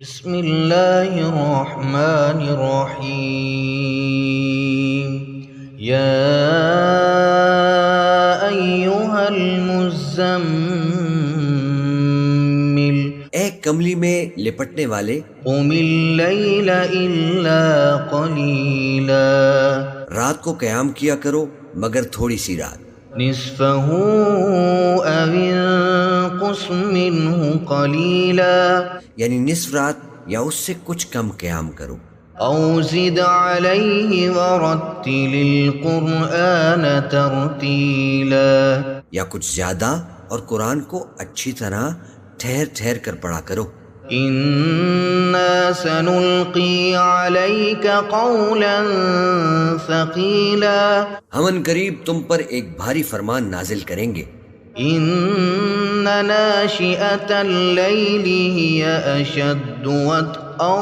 بسم اللہ الرحمن الرحیم یا ایہا المزمل اے کملی میں لپٹنے والے، قم اللیل الا قلیلا رات کو قیام کیا کرو مگر تھوڑی سی رات، نصفہ او انقص منہ قلیلا یعنی نصف رات یا اس سے کچھ کم قیام کرو، او زد علیہ ورتل القرآن ترتیلا یا کچھ زیادہ اور قرآن کو اچھی طرح ٹھہر ٹھہر کر پڑھا کرو۔ انا سنلقی علیک قولا ثقیلا ہمن قریب تم پر ایک بھاری فرمان نازل کریں گے۔ ان ناشئۃ اللیل ہی اشد وطئا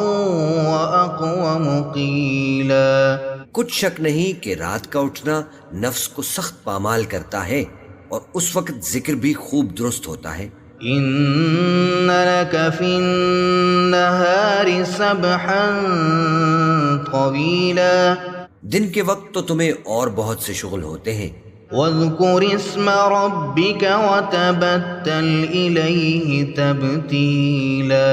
واقوم قیلا کچھ شک نہیں کہ رات کا اٹھنا نفس کو سخت پامال کرتا ہے اور اس وقت ذکر بھی خوب درست ہوتا ہے۔ ان لک فی النہار سبحا طویلا دن کے وقت تو تمہیں اور بہت سے شغل ہوتے ہیں، واذکر اسم ربک وتبتل الیہ تبتیلا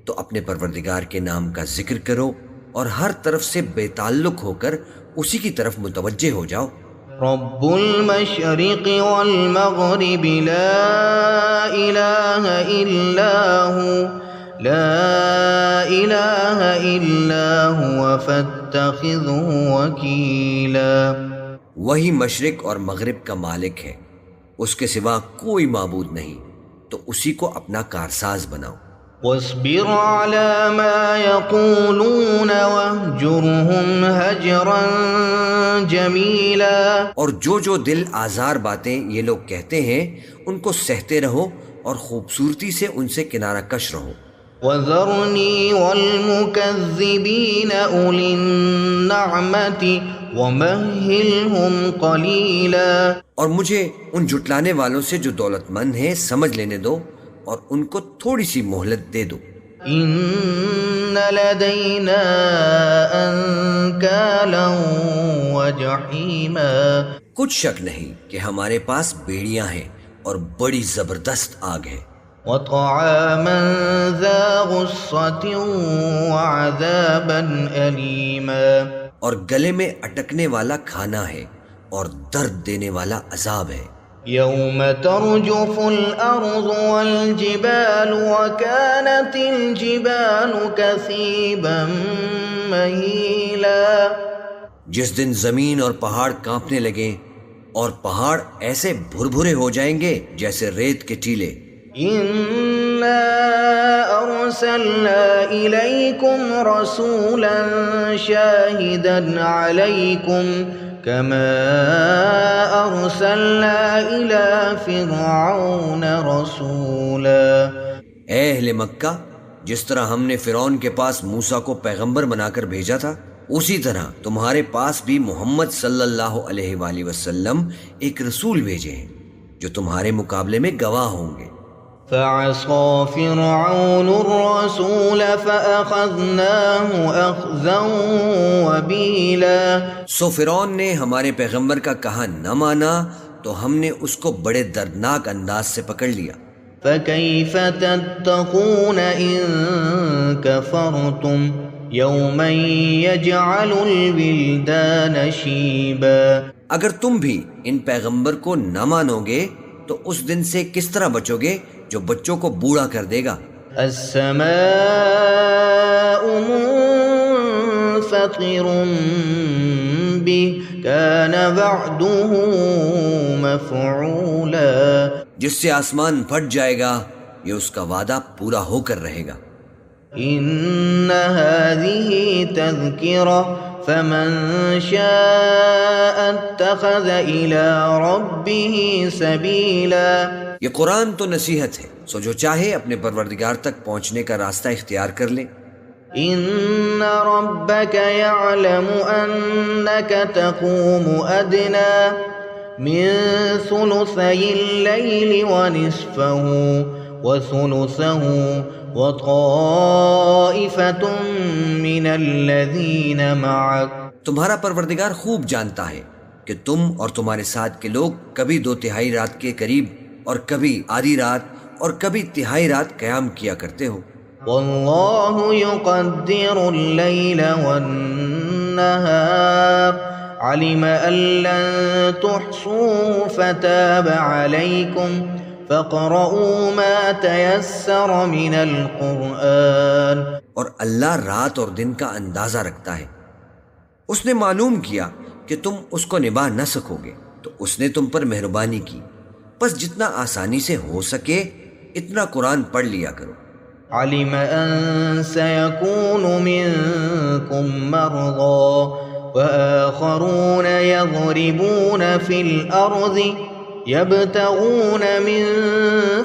تو اپنے پروردگار کے نام کا ذکر کرو اور ہر طرف سے بے تعلق ہو کر اسی کی طرف متوجہ ہو جاؤ۔ رب المشرق والمغرب لا الہ الا هو فاتخذه وکیلا وہی مشرق اور مغرب کا مالک ہے، اس کے سوا کوئی معبود نہیں، تو اسی کو اپنا کارساز بناؤ۔ واصبر على ما يقولون واهجرهم هجرا جمیلا اور جو دل آزار باتیں یہ لوگ کہتے ہیں ان کو سہتے رہو اور خوبصورتی سے ان سے کنارہ کش رہو۔ وذرنی والمکذبین اولی النعمت ومہلہم قلیلا اور مجھے ان جھٹلانے والوں سے جو دولت مند ہیں سمجھ لینے دو اور ان کو تھوڑی سی مہلت دے دو۔ ان لدینا انکالا وجحیما کچھ شک نہیں کہ ہمارے پاس بیڑیاں ہیں اور بڑی زبردست آگ ہے، وطعاما ذا غصة وعذابا أليما اور گلے میں اٹکنے والا کھانا ہے اور درد دینے والا عذاب ہے۔ يوم ترجف الأرض والجبال وكانت الجبال كثيبا مهيلا جس دن زمین اور پہاڑ کانپنے لگیں اور پہاڑ ایسے بھربھرے ہو جائیں گے جیسے ریت کے ٹیلے۔ إنا أرسلنا إليكم رسولا شاهدا عليكم كما أرسلنا إلى فرعون رسولا اے اہل مکہ، جس طرح ہم نے فرعون کے پاس موسیٰ کو پیغمبر بنا کر بھیجا تھا، اسی طرح تمہارے پاس بھی محمد صلی اللہ علیہ وآلہ وسلم ایک رسول بھیجے ہیں جو تمہارے مقابلے میں گواہ ہوں گے۔ فعصى فرعون الرسول فأخذناه أخذا وبيلا سو فرعون نے ہمارے پیغمبر کا کہا نہ مانا تو ہم نے اس کو بڑے دردناک انداز سے پکڑ لیا۔ فكيف تتقون إن كفرتم يوما يجعل الولدان شيبا اگر تم بھی ان پیغمبر کو نہ مانو گے تو اس دن سے کس طرح بچو گے جو بچوں کو بوڑھا کر دے گا۔ السماء منفطر به كان وعده مفعولا جس سے آسمان پھٹ جائے گا، یہ اس کا وعدہ پورا ہو کر رہے گا۔ ان هذه تذکرہ فمن شاء اتخذ الى ربه سبیلا یہ قرآن تو نصیحت ہے، سو جو چاہے اپنے پروردگار تک پہنچنے کا راستہ اختیار کر لے۔ ان ربك يعلم انك تقوم ادنى من ثلثي الليل ونصفه وثلثه وطائفة من الذين معك. تمہارا پروردگار خوب جانتا ہے کہ تم اور تمہارے ساتھ کے لوگ کبھی 2/3 رات کے قریب اور کبھی آدھی رات اور کبھی تہائی رات قیام کیا کرتے ہو. واللہ یقدر اللیل والنہار علم ان لن تحصوه فتاب علیکم فاقرؤوا ما تیسر من القرآن. اور اللہ رات اور دن کا اندازہ رکھتا ہے. اس نے معلوم کیا کہ تم اس کو نبھا نہ سکو گے تو اس نے تم پر مہربانی کی، بس جتنا آسانی سے ہو سکے اتنا قرآن پڑھ لیا کرو. علم ان سيكون منكم مرضى وآخرون يضربون في الأرض يبتغون من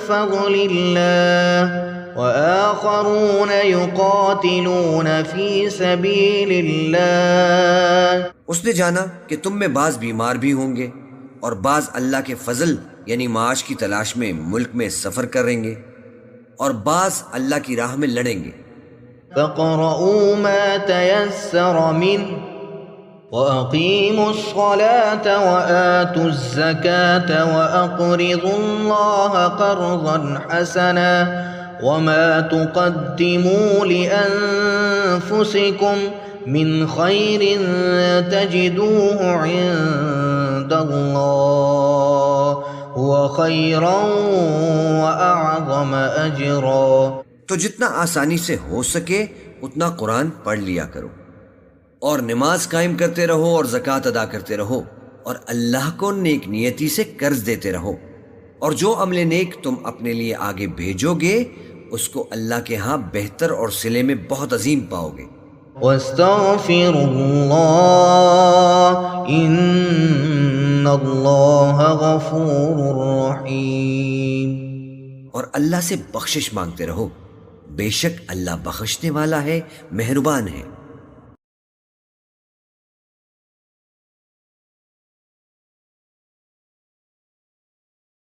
فضل الله وآخرون يقاتلون في سبيل الله. اس نے جانا کہ تم میں بعض بیمار بھی ہوں گے اور بعض اللہ کے فضل یعنی معاش کی تلاش میں ملک میں سفر کریں گے اور بعض اللہ کی راہ میں لڑیں گے. فَاقْرَؤُوا مَا تَيَسَّرَ مِنْهُ وَأَقِيمُوا الصَّلَاةَ وَآتُوا الزَّكَاةَ وَأَقْرِضُوا اللَّهَ قَرْضًا حَسَنًا وَمَا تُقَدِّمُوا لِأَنفُسِكُمْ مِنْ خَيْرٍ تَجِدُوهُ عِندَ اللَّهِ هُوَ خَيْرًا وَأَعْظَمَ أَجْرًا. تو جتنا آسانی سے ہو سکے اتنا قرآن پڑھ لیا کرو اور نماز قائم کرتے رہو اور زکوٰۃ ادا کرتے رہو اور اللہ کو نیک نیتی سے قرض دیتے رہو، اور جو عمل نیک تم اپنے لیے آگے بھیجو گے اس کو اللہ کے ہاں بہتر اور صلے میں بہت عظیم پاؤ گے. وَاسْتَغْفِرُوا اللَّهَ إِنَّ اللَّهَ غَفُورٌ رَحِيمٌ. اور اللہ سے بخشش مانگتے رہو، بے شک اللہ بخشنے والا ہے، مہربان ہے.